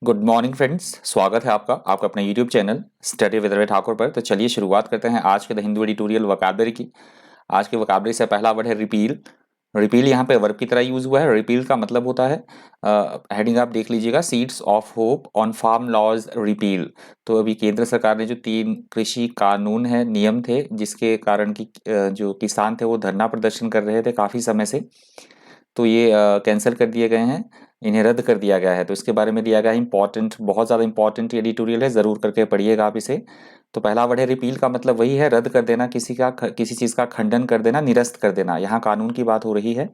Good morning friends, स्वागत है आपका अपने YouTube channel study with Ravi Thakur पर। तो चलिए शुरुआत करते हैं आज के द हिंदू एडिटोरियल वोकैबुलरी की। आज के वोकैबुलरी से पहला वर्ड है रिपील। रिपील यहाँ पे वर्ब की तरह यूज हुआ है। रिपील का मतलब होता है, हेडिंग आप देख लीजिएगा, seeds of hope on farm laws repeal. तो अभी केंद्र सरकार ने जो 3 कृषि कानून है, नियम थे, जिसके कारण की जो किसान थे वो धरना प्रदर्शन कर रहे थे काफ़ी समय से, तो ये कैंसिल कर दिए गए हैं, इन्हें रद्द कर दिया गया है। तो इसके बारे में दिया गया है इंपॉर्टेंट, बहुत ज़्यादा इंपॉर्टेंट एडिटोरियल है, ज़रूर करके पढ़िएगा आप इसे। तो पहला वर्ड है रिपील का मतलब वही है, रद्द कर देना, किसी चीज़ का खंडन कर देना, निरस्त कर देना। यहाँ कानून की बात हो रही है,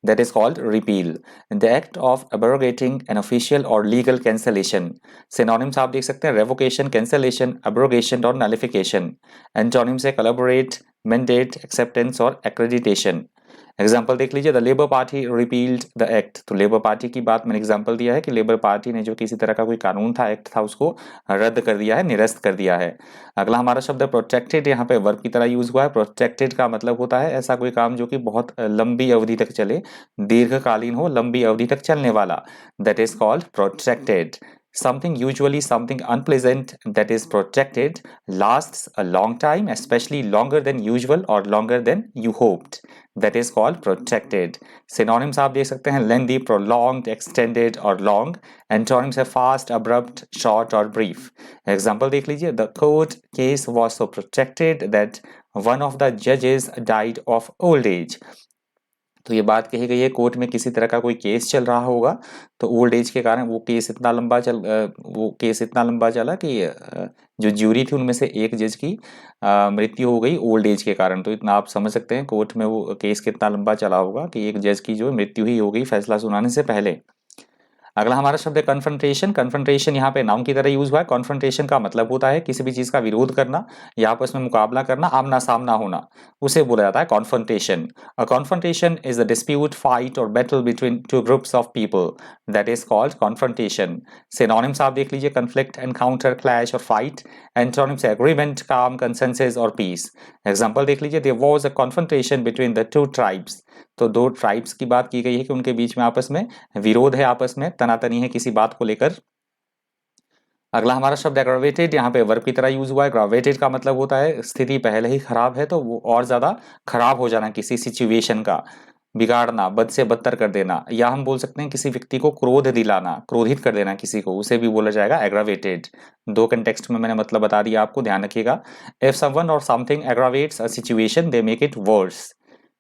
that is called repeal, the act of abrogating an official और लीगल कैंसलेशन। सिनोनिम्स आप देख सकते हैं, रेवोकेशन, कैंसलेशन, अब्रोगेशन और नलिफिकेशन। एंटोनिम्स है कोलैबोरेट, मैंडेट, एक्सेप्टेंस और एक्रेडिटेशन। एग्जाम्पल देख लीजिए, the Labour Party repealed the act. तो लेबर पार्टी की बात मैंने एग्जाम्पल दिया है कि लेबर पार्टी ने जो किसी तरह का कोई कानून था, एक्ट था, उसको रद्द कर दिया है, निरस्त कर दिया है। अगला हमारा शब्द है प्रोटेक्टेड। यहाँ पे वर्ब की तरह यूज हुआ है। प्रोटेक्टेड का मतलब होता है ऐसा कोई काम जो कि बहुत लंबी अवधि तक चले, दीर्घकालीन हो, लंबी अवधि तक चलने वाला, that is called protected. Something, usually something unpleasant, that is protected, lasts a long time, especially longer than usual or longer than you hoped. That is called protected. Synonyms आप देख सकते हैं, lengthy, prolonged, extended और long. Antonyms है fast, abrupt, short और brief. Example देख लीजिए, the court case was so protected that one of the judges died of old age. तो ये बात कही गई है, कोर्ट में किसी तरह का कोई केस चल रहा होगा, तो ओल्ड एज के कारण वो केस इतना लंबा चला कि जो ज्यूरी थी उनमें से एक जज की मृत्यु हो गई ओल्ड एज के कारण। तो इतना आप समझ सकते हैं कोर्ट में वो केस कितना लंबा चला होगा कि एक जज की जो मृत्यु ही हो गई फैसला सुनाने से पहले। अगला हमारा शब्द है कन्फ्रंटेशन। कन्फ्रंटेशन यहाँ पे नाउन की तरह यूज हुआ है। कन्फ्रंटेशन का मतलब होता है किसी भी चीज का विरोध करना या आपस में मुकाबला करना, आमना सामना होना, उसे बोला जाता है confrontation. A confrontation is a dispute, fight और battle between two groups of people, that is called confrontation. Synonyms आप देख लीजिए, कन्फ्लिक्ट, एनकाउंटर, क्लैश और fight. Antonyms agreement, calm, consensus और पीस। एग्जाम्पल देख लीजिए, there was a confrontation between the two tribes. तो 2 tribes की बात की गई है कि उनके बीच में आपस में विरोध है, आपस में तनातनी है किसी बात को लेकर। अगला हमारा शब्द एग्रावेटेड। यहाँ पे वर्ब की तरह यूज हुआ है। एग्रावेटेड का मतलब होता है स्थिति पहले ही खराब है तो वो और ज्यादा खराब हो जाना, किसी सिचुएशन का बिगाड़ना, बद से बदतर कर देना, या हम बोल सकते हैं किसी व्यक्ति को क्रोध दिलाना, क्रोधित कर देना किसी को, उसे भी बोला जाएगा एग्रावेटेड। 2 कंटेक्स्ट में मैंने मतलब बता दिया आपको, ध्यान रखिएगा। If someone or something aggravates a situation they make it worse.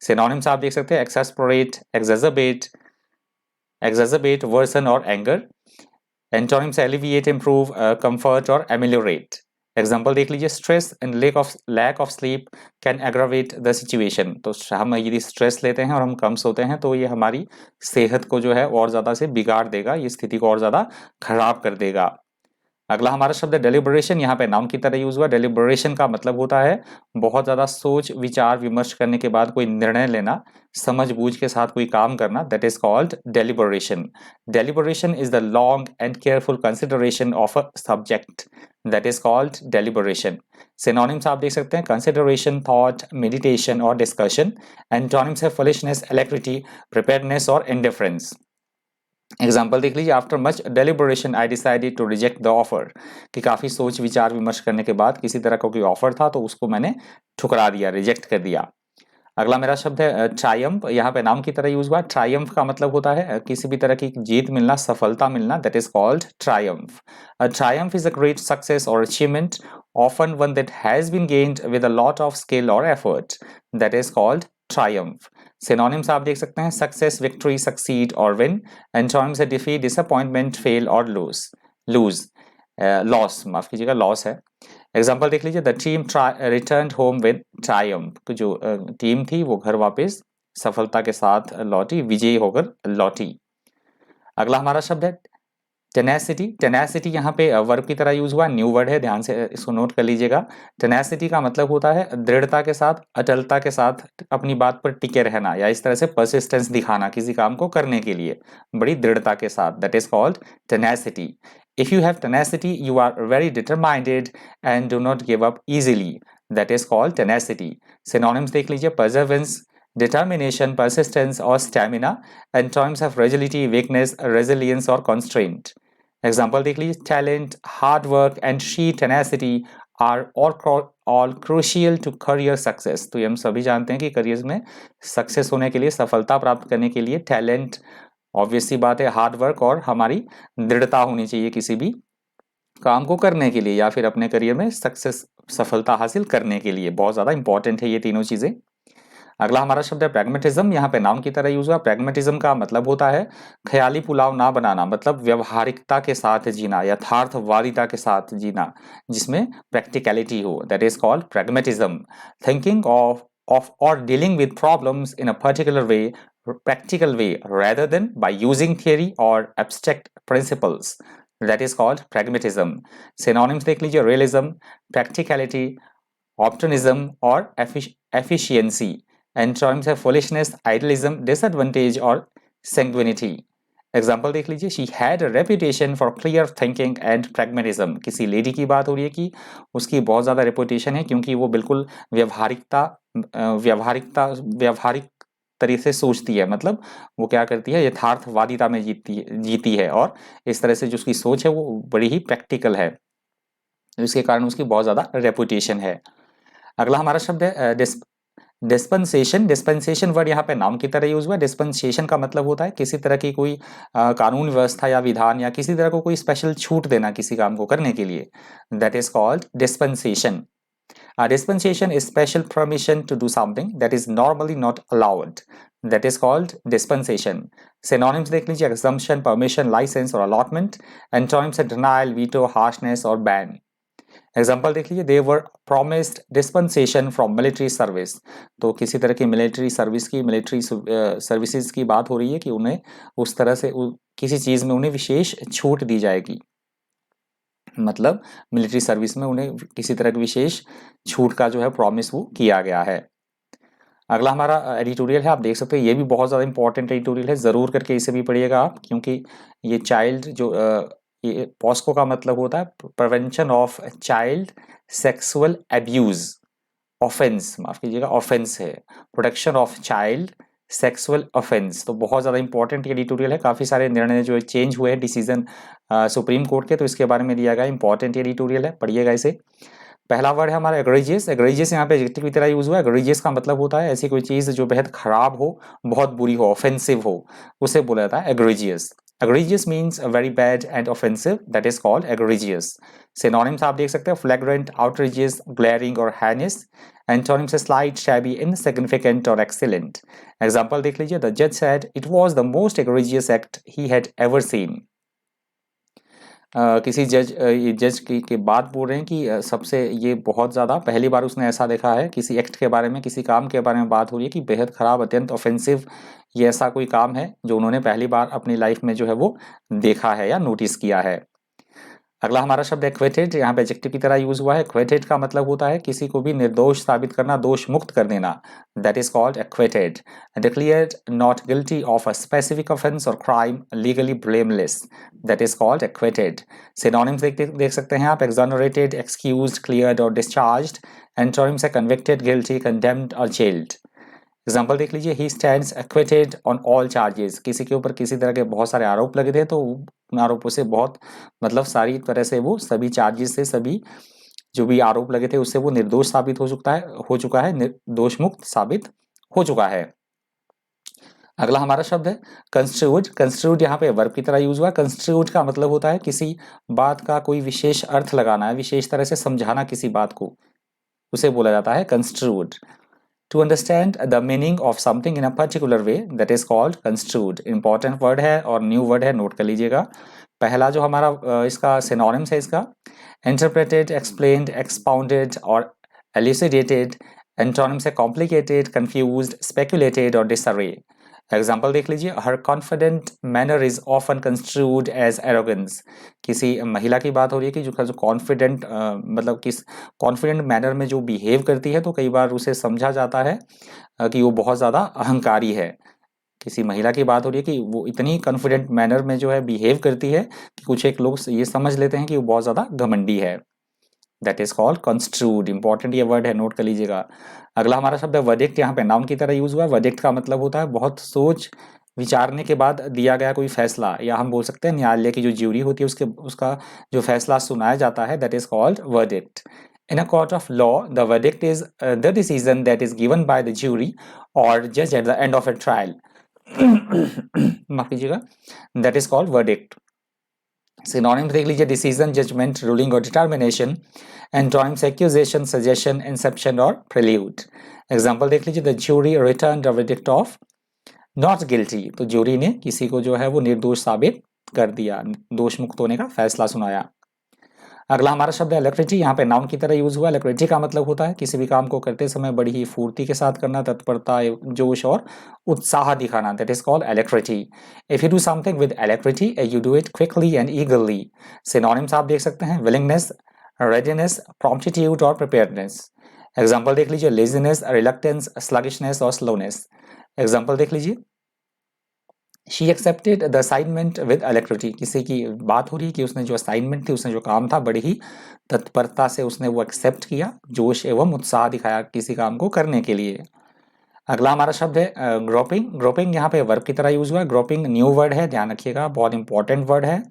Synonyms आप देख सकते हैं, एक्सेस्परेट, एक्सैजरबेट, वर्सन और anger. Antonyms alleviate, improve, comfort और एमिलियोरेट। एग्जाम्पल देख लीजिए, stress and lack of sleep can aggravate the situation. तो हम यदि स्ट्रेस लेते हैं और हम कम सोते हैं तो ये हमारी सेहत को जो है और ज्यादा से बिगाड़ देगा, ये स्थिति को और ज्यादा खराब कर देगा। अगला हमारा शब्द है डेलिबरेशन। यहाँ पे नाउन की तरह यूज हुआ। डेलिबरेशन का मतलब होता है बहुत ज्यादा सोच विचार विमर्श करने के बाद कोई निर्णय लेना, समझबूझ के साथ कोई काम करना, that is called deliberation. Deliberation is the long and careful consideration of a subject, that is called deliberation. Synonyms आप देख सकते हैं, कंसिडरेशन, थॉट, मेडिटेशन और डिस्कशन। एंटोनिम्स है फुलिशनेस, एलेक्ट्रिटी, प्रिपेयर्डनेस और इंडिफरेंस। एग्जाम्पल देख लीजिए, after much deliberation I decided to reject the offer. कि काफी सोच विचार विमर्श करने के बाद किसी तरह का कोई ऑफर था तो उसको मैंने ठुकरा दिया, रिजेक्ट कर दिया। अगला मेरा शब्द है ट्रायम्फ। यहाँ पे नाउन की तरह यूज हुआ। ट्रायम्फ का मतलब होता है किसी भी तरह की जीत मिलना, सफलता मिलना, that is called Triumph. A Triumph is a great success और achievement, often one that has been gained with a lot of skill or effort, that is called triumph. Synonyms आप देख सकते हैं, सक्सेस, विक्ट्री, सक्सीड और win. Antonyms है defeat, disappointment, fail और loose loss, माफ कीजिएगा, लॉस है। एग्जाम्पल देख लीजिए, the team return home with Triumph. जो टीम थी वो घर वापस सफलता के साथ लौटी, विजयी होकर लौटी। अगला हमारा शब्द है टेनेसिटी। टेनेसिटी यहाँ पे वर्ब की तरह यूज हुआ, न्यू वर्ड है, ध्यान से इसको नोट कर लीजिएगा। टेनेसिटी का मतलब होता है दृढ़ता के साथ, अटलता के साथ अपनी बात पर टिके रहना, या इस तरह से परसिस्टेंस दिखाना किसी काम को करने के लिए बड़ी दृढ़ता के साथ, that is called tenacity. If you have tenacity you are very determined and do not give up easily, that is called tenacity. Synonyms देख लीजिए, परजर्वेंस, determination, persistence और stamina। Antonyms of fragility, weakness, resilience और constraint। Example देख लीजिए, talent, hard work and sheer tenacity are all crucial to career success. तो ये हम सभी जानते हैं कि करियर में सक्सेस होने के लिए, सफलता प्राप्त करने के लिए टैलेंट, ऑब्वियस सी बात है, हार्ड वर्क और हमारी दृढ़ता होनी चाहिए किसी भी काम को करने के लिए या फिर अपने करियर में सक्सेस, सफलता हासिल करने के लिए बहुत ज़्यादा इंपॉर्टेंट है ये तीनों चीज़ें। अगला हमारा शब्द है प्रैग्मेटिज्म। यहाँ पे नाउन की तरह यूज हुआ। प्रैग्मेटिज्म का मतलब होता है ख्याली पुलाव ना बनाना, मतलब व्यवहारिकता के साथ जीना, यथार्थवादिता के साथ जीना, जिसमें प्रैक्टिकलिटी हो, that is called pragmatism. Thinking of और dealing with problems in a particular way, practical way rather than by using theory or abstract principles, that is called pragmatism. Synonyms देख लीजिए, realism, practicality, optimism और efficiency. Antonyms है foolishness, idealism, disadvantage और sanguinity. Example देख लीजिए, she had a reputation for clear thinking and pragmatism. किसी lady की बात हो रही है कि उसकी बहुत ज़्यादा रेपुटेशन है क्योंकि वो बिल्कुल व्यवहारिक तरीके से सोचती है, मतलब वो क्या करती है, यथार्थवादिता में जीती है और इस तरह से जो उसकी सोच है वो बड़ी ही प्रैक्टिकल है, इसके कारण उसकी बहुत ज़्यादा रेपुटेशन है। अगला हमारा शब्द है डिस्पेंसेशन। डिस्पेंसेशन वर्ड यहाँ पे नाउन की तरह यूज हुआ है। डिस्पेंसेशन का मतलब होता है किसी तरह की कोई कानून व्यवस्था या विधान या किसी तरह को कोई स्पेशल छूट देना किसी काम को करने के लिए, that is called dispensation. Dispensation is special permission to do something that is normally not allowed. That is called dispensation. Synonyms देख लीजिए, exemption, permission, license और allotment. Antonyms है denial, veto, harshness और ban. एग्जाम्पल देख लीजिए, they were promised dispensation from military service. तो किसी तरह की मिलिट्री सर्विसेज की बात हो रही है कि उन्हें उस तरह से किसी चीज़ में उन्हें विशेष छूट दी जाएगी, मतलब मिलिट्री सर्विस में उन्हें किसी तरह की विशेष छूट का जो है प्रॉमिस वो किया गया है। अगला हमारा एडिटोरियल है, आप देख सकते हैं ये भी बहुत ज़्यादा इंपॉर्टेंट एडिटोरियल है, ज़रूर करके इसे भी पढ़िएगा आप, क्योंकि ये चाइल्ड जो ये पॉस्को का मतलब होता है prevention of child sexual abuse, offence, माफ कीजिएगा, ऑफेंस है, protection of child sexual offence. तो बहुत ज़्यादा इंपॉर्टेंट एडिटोरियल है, काफ़ी सारे निर्णय जो चेंज हुए हैं डिसीजन सुप्रीम कोर्ट के, तो इसके बारे में दिया गया इंपॉर्टेंट एडिटोरियल है, पढ़िएगा इसे। पहला वर्ड है हमारा एग्रेजियस। एग्रेजियस यहाँ पे एडजेक्टिव की तरह यूज हुआ है। एग्रेजियस का मतलब होता है ऐसी कोई चीज़ जो बेहद खराब हो, बहुत बुरी हो, ऑफेंसिव हो, उसे बोला जाता है एग्रेजियस। Egregious means very bad and offensive, that is called egregious. Synonyms आप देख सकते हैं, flagrant, outrageous, glaring और heinous. Antonyms है slight, shabby, insignificant और excellent. Example देख लीजिए, the judge said it was the most egregious act he had ever seen. किसी जज की बात बोल रहे हैं कि सबसे ये बहुत ज़्यादा पहली बार उसने ऐसा देखा है, किसी एक्ट के बारे में, किसी काम के बारे में बात हो रही है कि बेहद खराब, अत्यंत ऑफेंसिव, ये ऐसा कोई काम है जो उन्होंने पहली बार अपनी लाइफ में जो है वो देखा है या नोटिस किया है। अगला हमारा शब्द है एक्वेटेड। यहाँ पे एडजेक्टिव की तरह यूज हुआ है। एक्वेटेड का मतलब होता है किसी को भी निर्दोष साबित करना, दोष मुक्त कर देना, that is called acquitted. Declared not guilty of a specific offence और crime, legally blameless, that is called acquitted. Synonyms देख सकते हैं आप, एक्सोनरेटेड, एक्सक्यूज्ड, क्लियर्ड और डिस्चार्ज्ड। एंटोनिम्स है कन्विक्टेड, गिल्टी, कंडेम्ड और जेल्ड। एग्जाम्पल देख लीजिए, he stands acquitted on all charges. किसी के ऊपर किसी तरह के बहुत सारे आरोप लगे थे तो उन आरोपों से बहुत, मतलब सारी तरह से वो सभी चार्जेस से, सभी जो भी आरोप लगे थे उससे वो निर्दोष साबित हो चुका है, दोष मुक्त साबित हो चुका है। अगला हमारा शब्द है कंस्ट्रूड। कंस्ट्रूड यहाँ पे वर्ब की तरह यूज हुआ। कंस्ट्रूड का मतलब होता है किसी बात का कोई विशेष अर्थ लगाना है, विशेष तरह से समझाना किसी बात को, उसे बोला जाता है construed. To understand the meaning of something in a particular way, that is called construed. Important word है और new word है, नोट कर लीजिएगा। पहला जो हमारा इसका synonyms है, इसका interpreted, explained, expounded और elucidated. Antonyms है complicated, confused, speculated और disarray. एग्जाम्पल देख लीजिए, her confident manner is often construed as arrogance. किसी महिला की बात हो रही है कि जो कॉन्फिडेंट मतलब किस कॉन्फिडेंट मैनर में जो बिहेव करती है तो कई बार उसे समझा जाता है कि वो बहुत ज़्यादा अहंकारी है। किसी महिला की बात हो रही है कि वो इतनी कॉन्फिडेंट मैनर में जो है बिहेव करती है कि कुछ एक लोग ये समझ लेते हैं कि वो बहुत ज़्यादा घमंडी है, that is called construed. Important ये वर्ड है, नोट कर लीजिएगा। अगला हमारा शब्द है वर्डिक्ट। यहाँ पे नाउन की तरह यूज हुआ है। वर्डिक्ट का मतलब होता है बहुत सोच विचारने के बाद दिया गया कोई फैसला, या हम बोल सकते हैं न्यायालय की जो ज्यूरी होती है उसका जो फैसला सुनाया जाता है, that is called verdict. In a court of law, the verdict is the decision that is given by the jury or judge at the end of a trial. माफ कीजिएगा, that is called verdict. Synonyms देख लीजिए, decision, judgment, ruling or determination. Antonyms accusation, suggestion, inception और prelude. Example देख लीजिए, the jury returned a verdict of not guilty. तो jury ने किसी को जो है वो निर्दोष साबित कर दिया, दोष मुक्त होने का फैसला सुनाया. अगला हमारा शब्द है अलैक्रिटी. यहाँ पे नाउन की तरह यूज हुआ. अलैक्रिटी का मतलब होता है किसी भी काम को करते समय बड़ी ही फुर्ती के साथ करना, तत्परता, जोश और उत्साह दिखाना. That is called alacrity. If you do something with alacrity, you do it quickly and eagerly. Synonyms आप देख सकते हैं, विलिंगनेस, रेडीनेस, प्रॉम्प्टिट्यूड और प्रिपेयर्डनेस. एग्जाम्पल देख लीजिए, लेजीनेस, रिलक्टेंस, स्लगिशनेस और स्लोनेस. एग्जाम्पल देख लीजिए, she accepted the assignment with alacrity. किसी की बात हो रही है कि उसने जो असाइनमेंट थी, उसने जो काम था, बड़ी ही तत्परता से उसने वो एक्सेप्ट किया, जोश एवं उत्साह दिखाया किसी काम को करने के लिए. अगला हमारा शब्द है ग्रोपिंग. ग्रोपिंग यहाँ पे वर्ब की तरह यूज हुआ है. ग्रोपिंग न्यू वर्ड है, ध्यान रखिएगा, बहुत इंपॉर्टेंट वर्ड है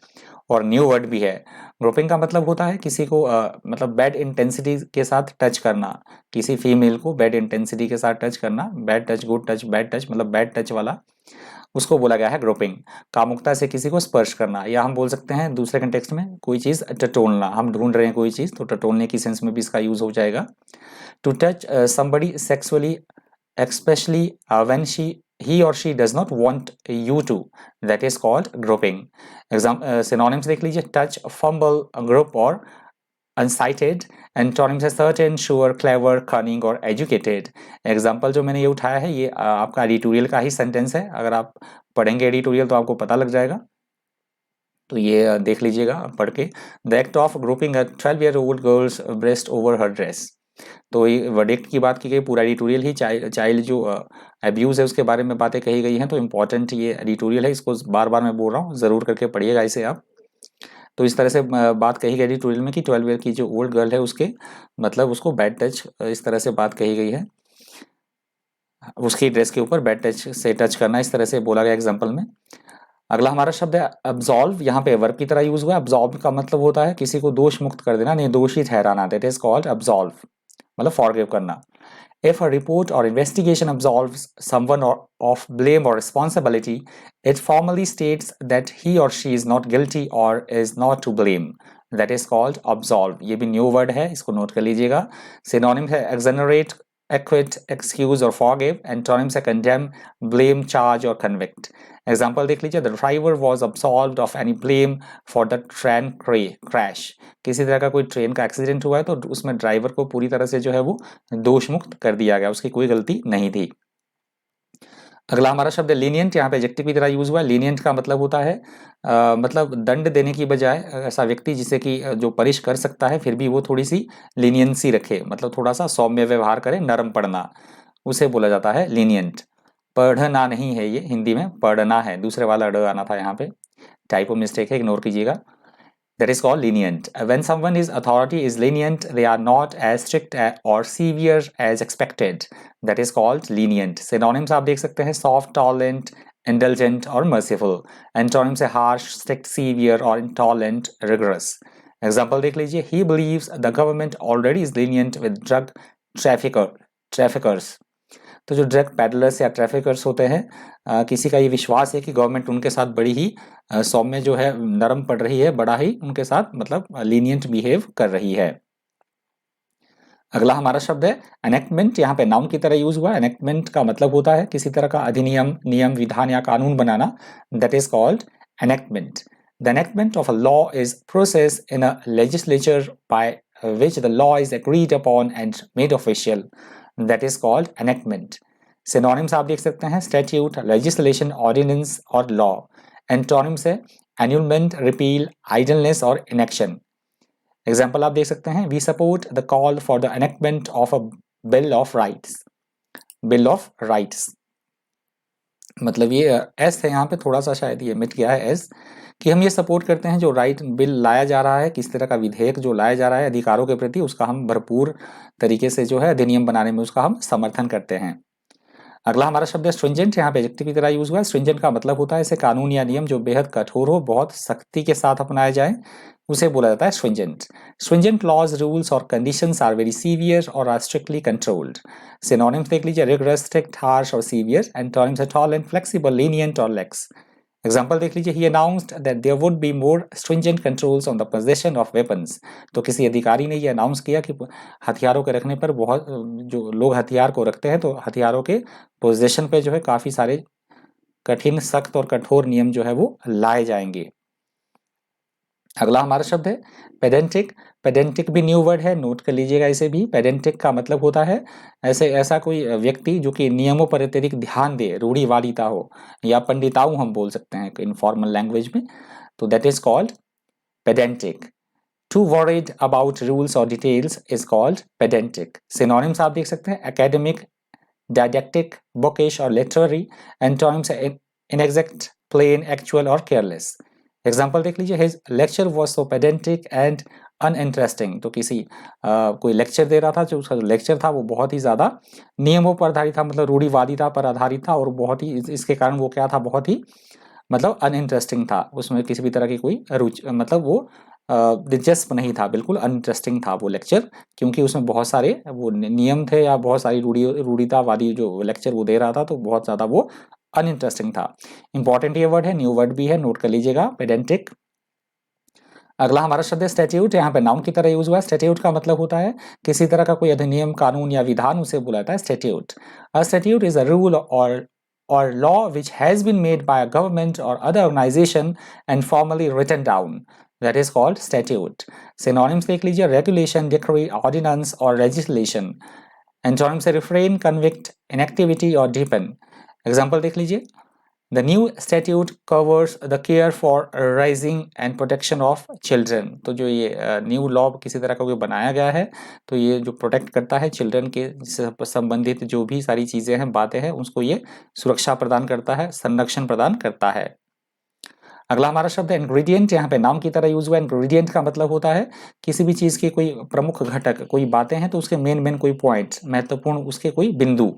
और न्यू वर्ड भी है. ग्रोपिंग का मतलब होता है किसी को मतलब बैड इंटेंसिटी के साथ टच करना, किसी फीमेल को बैड इंटेंसिटी के साथ टच करना. Bad touch, good touch, bad touch, मतलब बैड टच वाला, उसको बोला गया है ग्रोपिंग. कामुकता से किसी को स्पर्श करना, या हम बोल सकते हैं दूसरे कंटेक्स्ट में कोई चीज टटोलना. हम ढूंढ रहे हैं कोई चीज, तो टटोलने की सेंस में भी इसका यूज हो जाएगा. To touch somebody sexually, especially when he or she does not want you to, that is called groping. Synonyms देख लीजिए, touch, fumble, grope और unsighted. Antonyms है certain, sure, clever, cunning और educated. एग्जाम्पल जो मैंने ये उठाया है, ये आपका एडिटोरियल का ही सेंटेंस है. अगर आप पढ़ेंगे एडिटोरियल तो आपको पता लग जाएगा, तो ये देख लीजिएगा पढ़ के. The act of grouping a 12-year-old girls breast over her dress. तो ये वर्डिक्ट की बात की गई, पूरा एडिटोरियल ही चाइल्ड जो अब्यूज़ है उसके बारे में बातें कही गई हैं. तो इम्पॉर्टेंट ये एडिटोरियल है, इसको बार बार मैं बोल रहा हूँ, ज़रूर करके पढ़िएगा इसे आप. तो इस तरह से बात कही गई एडिटोरियल में कि 12 ईयर की जो ओल्ड गर्ल है उसके मतलब उसको बैड टच, इस तरह से बात कही गई है, उसकी ड्रेस के ऊपर बैड टच से टच करना, इस तरह से बोला गया एग्जाम्पल में. अगला हमारा शब्द है अब्सॉल्व. यहाँ पे वर्ब की तरह यूज हुआ है. अब्सॉल्व का मतलब होता है किसी को दोष मुक्त कर देना, निर्दोषी ठहराना. दैट इज कॉल्ड अब्सॉल्व, मतलब फॉरगिव करना. If a report or investigation absolves someone of blame or responsibility, it formally states that he or she is not guilty or is not to blame. That is called absolve. ये भी new word है, इसको note कर लीजिएगा. Synonym है exonerate, acquit, excuse और forgive. Antonyms है condemn, blame, charge और convict. एग्जाम्पल देख लीजिए, the driver was absolved of any blame for the train crash. किसी तरह का कोई ट्रेन का एक्सीडेंट हुआ है तो उसमें ड्राइवर को पूरी तरह से जो है वो दोष मुक्त कर दिया गया, उसकी कोई गलती नहीं थी. अगला हमारा शब्द है लीनियंट. यहाँ पे एडजेक्टिव की तरह यूज हुआ है. लीनियंट का मतलब होता है मतलब दंड देने की बजाय ऐसा व्यक्ति जिसे कि जो पनिश कर सकता है फिर भी वो थोड़ी सी लीनियंसी रखे, मतलब थोड़ा सा सौम्य व्यवहार करे, नरम पड़ना, उसे बोला जाता है लीनियंट. पढ़ना नहीं है, ये हिंदी में पढ़ना है, दूसरे वाला ड आना था यहाँ पे, टाइपो मिस्टेक है, इग्नोर कीजिएगा. That is called lenient. When someone is authority is lenient, they are not as strict और severe as expected. That is called lenient. Synonyms आप देख सकते हैं, सॉफ्ट, टॉलरेंट, इंडल्जेंट और मर्सीफुल. एंटोनिम्स है harsh, strict, severe और intolerant, rigorous. Example देख लीजिए, he believes the government already is lenient with drug traffickers. तो जो ड्रग पैडलर्स या ट्रैफिकर्स होते हैं, किसी का ये विश्वास है कि गवर्नमेंट उनके साथ बड़ी ही सौम्य जो है नरम पड़ रही है, बड़ा ही उनके साथ मतलब लीनियंट बिहेव कर रही है. अगला हमारा शब्द है एनेक्टमेंट. यहाँ पे नाउन की तरह यूज हुआ है. एनेक्टमेंट का मतलब होता है किसी तरह का अधिनियम, नियम, विधान या कानून बनाना. That is called enactment. The enactment of a law is process in a legislature by which the law is agreed upon and made official. That is called enactment. Synonyms आप देख सकते हैं, statute, legislation, ordinance और law. Antonyms है annulment, repeal, idleness और inaction. Example आप देख सकते हैं, we support the call for the enactment of a bill of rights. Bill of rights. मतलब ये एस है यहाँ पे, थोड़ा सा शायद ये मिट गया है एस, कि हम ये सपोर्ट करते हैं जो राइट बिल लाया जा रहा है, किस तरह का विधेयक जो लाया जा रहा है अधिकारों के प्रति, उसका हम भरपूर तरीके से जो है अधिनियम बनाने में उसका हम समर्थन करते हैं. अगला हमारा शब्द है स्ट्रिंजेंट, यहाँ पे एडजेक्टिव की तरह यूज हुआ है। स्ट्रिंजेंट का मतलब होता है ऐसे कानून या नियम जो बेहद कठोर हो, बहुत सख्ती के साथ अपनाए जाए, उसे बोला जाता है स्ट्रिंजेंट। स्ट्रिंजेंट लॉज, रूल्स और कंडीशंस आर वेरी सीवियर और आर स्ट्रिक्टली कंट्रोल्ड। सिनोनिम्स देख लीजिए, रिगरस, स्ट्रिक्ट, हार्श और सीवियर। एंटोनिम्स है टॉलरेंट, फ्लेक्सिबल, लीनिएंट और लेक्स। एग्जाम्पल देख लीजिए, he announced that there would be more stringent controls on the possession of weapons. तो किसी अधिकारी ने ये अनाउंस किया कि हथियारों के रखने पर बहुत, जो लोग हथियार को रखते हैं तो हथियारों के पोजेशन पे जो है काफी सारे कठिन, सख्त और कठोर नियम जो है वो लाए जाएंगे। अगला हमारा शब्द है पेडेंटिक। पेडेंटिक भी न्यू वर्ड है, नोट कर लीजिएगा इसे भी। पेडेंटिक का मतलब होता है ऐसा कोई व्यक्ति जो कि नियमों पर अत्यधिक ध्यान दे, रूढ़िवादिता हो, या पंडिताऊ हम बोल सकते हैं इनफॉर्मल लैंग्वेज में, तो that is called pedantic. Too worried about rules और details is called pedantic. Synonyms आप देख सकते हैं, एकेडमिक, डायडेक्टिक, बुकिश और literary. Antonyms inexact, plain, actual और केयरलेस। एग्जाम्पल देख लीजिए, his lecture was so pedantic and uninteresting. तो किसी कोई लेक्चर दे रहा था, जो उसका लेक्चर था वो बहुत ही ज्यादा नियमों पर आधारित था, मतलब रूढ़िवादिता पर आधारित था, और बहुत ही इसके कारण वो क्या था, बहुत ही मतलब अनइंटरेस्टिंग था। उसमें किसी भी तरह की कोई रुचि, मतलब वो दिलचस्प नहीं था, बिल्कुल अनइंटरेस्टिंग था वो लेक्चर, क्योंकि उसमें बहुत सारे वो नियम थे या बहुत सारी रूढ़ितावादी जो लेक्चर वो दे रहा था, तो बहुत ज़्यादा वो अनइंटरेस्टिंग था। इंपॉर्टेंट ये वर्ड है, न्यू वर्ड भी है, नोट कर लीजिएगा, पेडेंटिक। अगला हमारा शब्द है स्टैट्यूट, यहाँ पे नाउन की तरह यूज हुआ है। स्टैट्यूट का मतलब होता है किसी तरह का कोई अधिनियम, कानून या विधान, उसे बुलाता है statute. A statute is a rule or law which has been made by a government or other organization and formally written down. That is called statute. Synonyms देख लीजिए, regulation, decree, ordinance और legislation. Antonyms से refrain, convict, inactivity और deepen. Example देख लीजिए, The new statute covers the care for raising and protection of children. तो जो ये न्यू लॉ किसी तरह का कोई बनाया गया है, तो ये जो प्रोटेक्ट करता है चिल्ड्रन के संबंधित जो भी सारी चीज़ें हैं, बातें हैं, उसको ये सुरक्षा प्रदान करता है, संरक्षण प्रदान करता है। अगला हमारा शब्द है इंग्रेडिएंट, यहाँ पे नाम की तरह यूज हुआ है। इंग्रेडिएंट का मतलब होता है किसी भी चीज़ के कोई प्रमुख घटक, कोई बातें हैं तो उसके मेन कोई पॉइंट्स, महत्वपूर्ण उसके कोई बिंदु,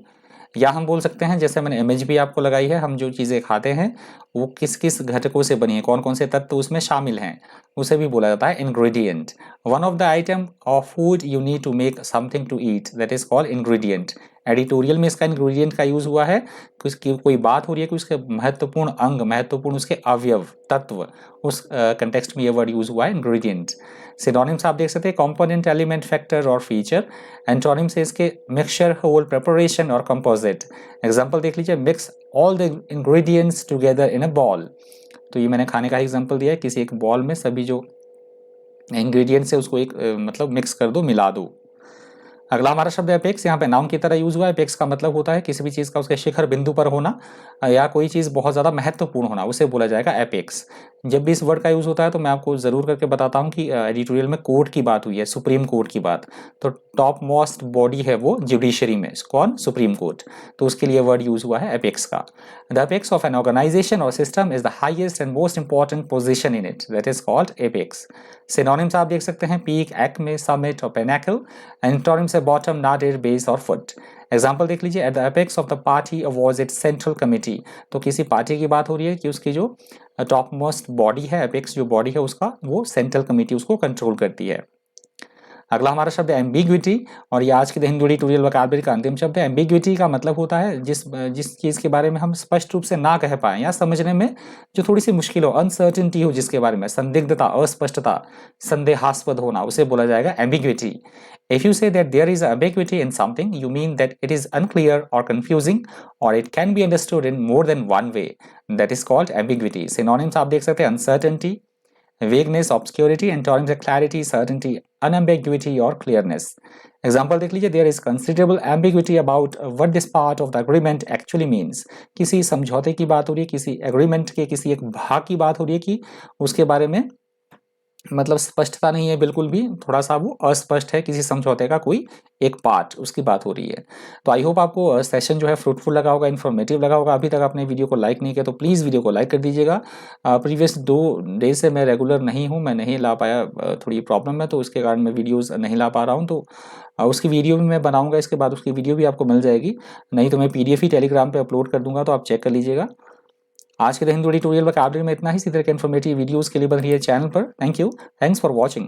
या हम बोल सकते हैं, जैसे मैंने इमेज भी आपको लगाई है, हम जो चीज़ें खाते हैं वो किस किस घटकों से बनी है, कौन कौन से तत्व उसमें शामिल हैं, उसे भी बोला जाता है ingredient. One of the item of food you need to make something to eat, that is called ingredient. Editorial में इसका इंग्रेडिएंट का यूज हुआ है, कोई बात हो रही है कि उसके महत्वपूर्ण अंग, महत्वपूर्ण उसके अवयव, तत्व, उस कंटेक्स्ट में ये वर्ड यूज हुआ है इंग्रेडिएंट। सिनोनिम्स आप देख सकते हैं, कंपोनेंट, एलिमेंट, फैक्टर और फीचर। एंटोनिम से इसके मिक्सचर, होल, प्रिपरेशन और कंपोजिट। एग्जांपल देख लीजिए, mix all the ingredients together in a ball. तो ये मैंने खाने का एग्जांपल दिया है, किसी एक बॉल में सभी जो इंग्रेडिएंट्स है उसको एक मतलब मिक्स कर दो, मिला दो। अगला हमारा शब्द है एपेक्स, यहाँ पे नाउन की तरह यूज हुआ है। एपेक्स का मतलब होता है किसी भी चीज़ का उसके शिखर बिंदु पर होना, या कोई चीज़ बहुत ज़्यादा महत्वपूर्ण होना, उसे बोला जाएगा एपेक्स। जब भी इस वर्ड का यूज होता है तो मैं आपको ज़रूर करके बताता हूँ कि एडिटोरियल में कोर्ट की बात हुई है, सुप्रीम कोर्ट की बात, तो टॉप मोस्ट बॉडी है वो जुडिशरी में, कौन, सुप्रीम कोर्ट, तो उसके लिए वर्ड यूज हुआ है एपेक्स का। The apex of an organization और system is the highest and most important position in it, that is called apex. Synonyms आप देख सकते हैं, पीक, एक्मे, समिट और पेनाकल। एंटोनिम्स है बॉटम, नाडिर, बेस और फुट। एग्जाम्पल देख लीजिए, at the apex of the party was its central committee. तो किसी पार्टी की बात हो रही है कि उसकी जो टॉप मोस्ट बॉडी है, एपेक्स जो बॉडी है उसका, वो सेंट्रल कमिटी उसको कंट्रोल करती है। अगला हमारा शब्द है एम्बिग्विटी, और ये आज के द हिंदू एडिटोरियल वोकैबुलरी का अंतिम शब्द है। एम्बिग्विटी का मतलब होता है जिस चीज़ के बारे में हम स्पष्ट रूप से ना कह पाएं या समझने में जो थोड़ी सी मुश्किल हो, अनसर्टेनिटी हो जिसके बारे में, संदिग्धता, अस्पष्टता, संदेहास्पद होना, उसे बोला जाएगा ambiguity. If you say that there is ambiguity in something, you mean that it is unclear or confusing, or it can be understood in more than one way. That is called ambiguity. Synonyms आप देख सकते हैं, uncertainty, vagueness, obscurity, antonyms है clarity, certainty, unambiguity और clearness. Example देख लीजिए, there is considerable ambiguity about what this part of the agreement actually means. किसी समझौते की बात हो रही है, किसी agreement के किसी एक भाग की बात हो रही है कि उसके बारे में मतलब स्पष्टता नहीं है बिल्कुल भी, थोड़ा सा वो अस्पष्ट है, किसी समझौते का कोई एक पार्ट उसकी बात हो रही है। तो आई होप आपको सेशन जो है फ्रूटफुल लगा होगा, इन्फॉर्मेटिव लगा होगा। अभी तक आपने वीडियो को लाइक नहीं किया तो प्लीज़ वीडियो को लाइक कर दीजिएगा। प्रीवियस 2 डे से मैं रेगुलर नहीं हूँ, मैं नहीं ला पाया, थोड़ी प्रॉब्लम है तो उसके कारण मैं वीडियोज़ नहीं ला पा रहा हूँ। तो उसकी वीडियो भी मैं बनाऊँगा, इसके बाद उसकी वीडियो भी आपको मिल जाएगी, नहीं तो मैं PDF ही टेलीग्राम पर अपलोड कर दूँगा, तो आप चेक कर लीजिएगा। आज के द हिंदू एडिटोरियल वोकैबुलरी में इतना ही। इसी तरह के इन्फॉर्मेटिव वीडियोस के लिए बन रही है चैनल पर। Thank you, thanks for watching.